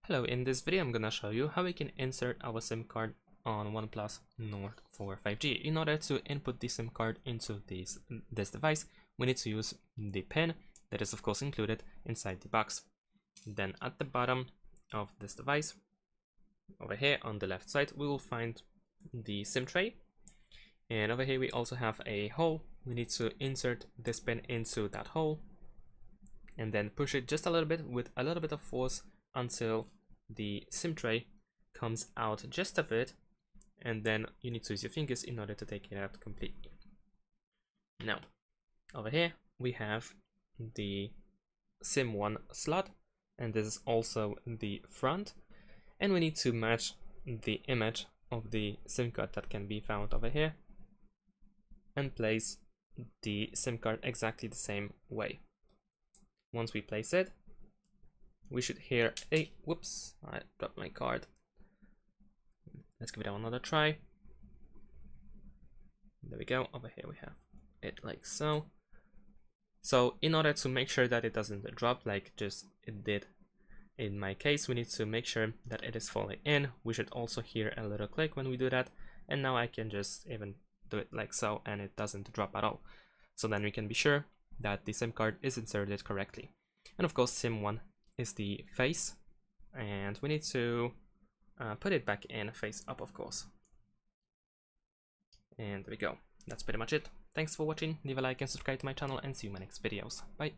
Hello, in this video I'm gonna show you how we can insert our SIM card on OnePlus Nord for 5G. In order to input the SIM card into this device, we need to use the pin that is of course included inside the box. Then at the bottom of this device, over here on the left side, we will find the SIM tray. And over here we also have a hole. We need to insert this pin into that hole and then push it just a little bit with a little bit of force until the SIM tray comes out just a bit, and then you need to use your fingers in order to take it out completely. Now, over here we have the SIM1 slot, and this is also the front, and we need to match the image of the SIM card that can be found over here and place the SIM card exactly the same way. Once we place it, we should hear a whoops, I dropped my card. Let's give it another try. There we go. Over here we have it like so. So in order to make sure that it doesn't drop like just it did in my case, we need to make sure that it is falling in. We should also hear a little click when we do that, and now I can just even do it like so and it doesn't drop at all. So then we can be sure that the SIM card is inserted correctly. And of course SIM1 is the face, and we need to put it back in face up, of course. And there we go. That's pretty much it. Thanks for watching. Leave a like and subscribe to my channel, and see you in my next videos. Bye.